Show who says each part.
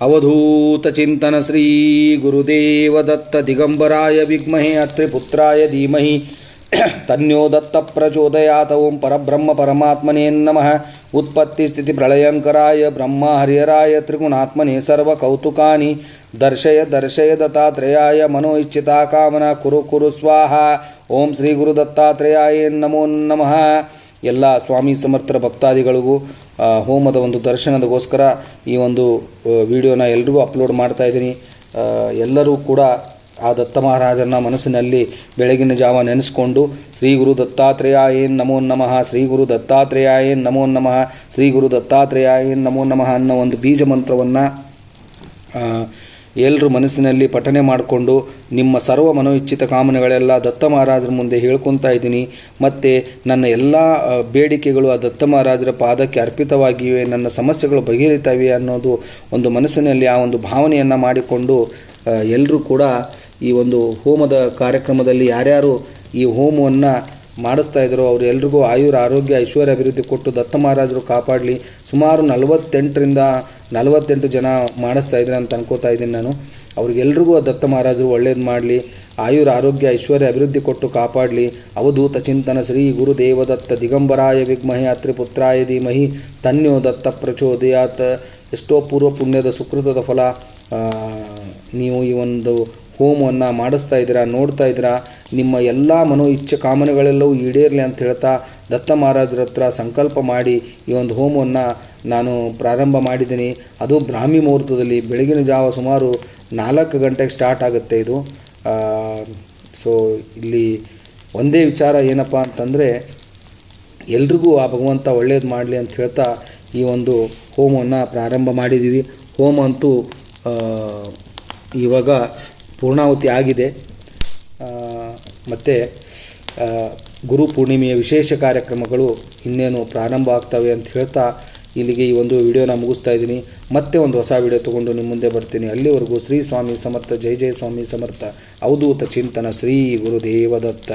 Speaker 1: अवधूत चिंतन श्री गुरुदेव दत्त दिगंबराय विद्महे अत्रिपुत्राय धीमहि तन्नो दत्त प्रचोदयात्। ओं परब्रह्म परमात्मने नमः। उत्पत्ति स्थिति प्रलयंकराय ब्रह्मा हरिहराय त्रिगुणात्मने सर्वकौतुकानि दर्शय दर्शय दत्तात्रेयाय मनो इच्छिता कामना कुरु कुरु स्वाहा। ओं श्री गुरु दत्तात्रेयाय नमो नमः। ಎಲ್ಲ ಸ್ವಾಮಿ ಸಮರ್ಥರ ಭಕ್ತಾದಿಗಳಿಗೂ ಹೋಮದ ಒಂದು ದರ್ಶನದಗೋಸ್ಕರ ಈ ಒಂದು ವಿಡಿಯೋನ ಎಲ್ರಿಗೂ ಅಪ್ಲೋಡ್ ಮಾಡ್ತಾ ಇದ್ದೀನಿ. ಎಲ್ಲರೂ ಕೂಡ ಆ ದತ್ತ ಮಹಾರಾಜನ ಮನಸ್ಸಿನಲ್ಲಿ ಬೆಳಗಿನ ಜಾವ ನೆನೆಸ್ಕೊಂಡು ಶ್ರೀ ಗುರು ದತ್ತಾತ್ರೇಯಾಯ ನಮೋ ನಮಃ, ಶ್ರೀ ಗುರು ದತ್ತಾತ್ರೇಯಾಯ ನಮೋ ನಮಃ, ಶ್ರೀ ಗುರು ದತ್ತಾತ್ರೇಯಾಯ ನಮೋ ನಮಃ ಅನ್ನೋ ಒಂದು ಬೀಜ ಮಂತ್ರವನ್ನು ಎಲ್ಲರೂ ಮನಸ್ಸಿನಲ್ಲಿ ಪಠನೆ ಮಾಡಿಕೊಂಡು ನಿಮ್ಮ ಸರ್ವ ಮನೋಇಚ್ಛಿತ ಕಾಮನೆಗಳೆಲ್ಲ ದತ್ತ ಮಹಾರಾಜರ ಮುಂದೆ ಹೇಳ್ಕೊತಾ ಇದ್ದೀನಿ. ಮತ್ತು ನನ್ನ ಎಲ್ಲ ಬೇಡಿಕೆಗಳು ಆ ದತ್ತ ಮಹಾರಾಜರ ಪಾದಕ್ಕೆ ಅರ್ಪಿತವಾಗಿವೆ, ನನ್ನ ಸಮಸ್ಯೆಗಳು ಬಗೆಹರಿತವೆ ಅನ್ನೋದು ಒಂದು ಮನಸ್ಸಿನಲ್ಲಿ ಆ ಒಂದು ಭಾವನೆಯನ್ನು ಮಾಡಿಕೊಂಡು ಎಲ್ಲರೂ ಕೂಡ ಈ ಒಂದು ಹೋಮದ ಕಾರ್ಯಕ್ರಮದಲ್ಲಿ ಯಾರ್ಯಾರು ಈ ಹೋಮವನ್ನು ಮಾಡಿಸ್ತಾ ಇದ್ರು ಅವರೆಲ್ರಿಗೂ ಆಯುರ ಆರೋಗ್ಯ ಐಶ್ವರ್ಯ ಅಭಿವೃದ್ಧಿ ಕೊಟ್ಟು ದತ್ತ ಮಹಾರಾಜರು ಕಾಪಾಡಲಿ. ಸುಮಾರು 48 ಜನ ಮಾಡಿಸ್ತಾ ಇದ್ದಾರೆ ಅಂತ ಅನ್ಕೋತಾ ಇದ್ದೀನಿ ನಾನು. ಅವ್ರಿಗೆಲ್ರಿಗೂ ದತ್ತ ಮಹಾರಾಜರು ಒಳ್ಳೇದು ಮಾಡಲಿ, ಆಯುರ ಆರೋಗ್ಯ ಐಶ್ವರ್ಯ ಅಭಿವೃದ್ಧಿ ಕೊಟ್ಟು ಕಾಪಾಡಲಿ. ಅವಧೂತ ಚಿಂತನ ಶ್ರೀ ಗುರುದೇವದತ್ತ ದಿಗಂಬರಾಯ ವಿದ್ಮಹೇ ಅತ್ರಿಪುತ್ರಾಯ ಧೀಮಹಿ ತನ್ಯೋ ದತ್ತ ಪ್ರಚೋದಯಾತ್. ಎಷ್ಟೋ ಪೂರ್ವ ಪುಣ್ಯದ ಸುಕೃತದ ಫಲ ನೀವು ಈ ಒಂದು ಹೋಮವನ್ನು ಮಾಡಿಸ್ತಾ ಇದ್ದೀರಾ, ನೋಡ್ತಾ ಇದ್ದೀರಾ. ನಿಮ್ಮ ಎಲ್ಲ ಮನೋ ಇಚ್ಛೆ ಕಾಮನೆಗಳೆಲ್ಲವೂ ಈಡೇರಲಿ ಅಂತ ಹೇಳ್ತಾ ದತ್ತ ಮಹಾರಾಜರ ಹತ್ರ ಸಂಕಲ್ಪ ಮಾಡಿ ಈ ಒಂದು ಹೋಮವನ್ನು ನಾನು ಪ್ರಾರಂಭ ಮಾಡಿದ್ದೀನಿ. ಅದು ಬ್ರಾಹ್ಮಿ ಮುಹೂರ್ತದಲ್ಲಿ ಬೆಳಗಿನ ಜಾವ ಸುಮಾರು 4 ಗಂಟೆಗೆ ಸ್ಟಾರ್ಟ್ ಆಗುತ್ತೆ ಇದು. ಸೊ ಇಲ್ಲಿ ಒಂದೇ ವಿಚಾರ ಏನಪ್ಪ ಅಂತಂದರೆ ಎಲ್ರಿಗೂ ಆ ಭಗವಂತ ಒಳ್ಳೇದು ಮಾಡಲಿ ಅಂತ ಹೇಳ್ತಾ ಈ ಒಂದು ಹೋಮವನ್ನು ಪ್ರಾರಂಭ ಮಾಡಿದ್ದೀವಿ. ಹೋಮ ಅಂತೂ ಇವಾಗ ಪೂರ್ಣಾಹುತಿ ಆಗಿದೆ. ಮತ್ತು ಗುರು ಪೂರ್ಣಿಮೆಯ ವಿಶೇಷ ಕಾರ್ಯಕ್ರಮಗಳು ಇನ್ನೇನು ಪ್ರಾರಂಭ ಆಗ್ತವೆ ಅಂತ ಹೇಳ್ತಾ ಇಲ್ಲಿಗೆ ಈ ಒಂದು ವಿಡಿಯೋನ ಮುಗಿಸ್ತಾ ಇದ್ದೀನಿ. ಮತ್ತೆ ಒಂದು ಹೊಸ ವಿಡಿಯೋ ತೊಗೊಂಡು ನಿಮ್ಮ ಮುಂದೆ ಬರ್ತೀನಿ. ಅಲ್ಲಿವರೆಗೂ ಶ್ರೀ ಸ್ವಾಮಿ ಸಮರ್ಥ, ಜೈ ಜೈ ಸ್ವಾಮಿ ಸಮರ್ಥ. ಅವಧೂತ ಚಿಂತನ ಶ್ರೀ ಗುರುದೇವದತ್ತ.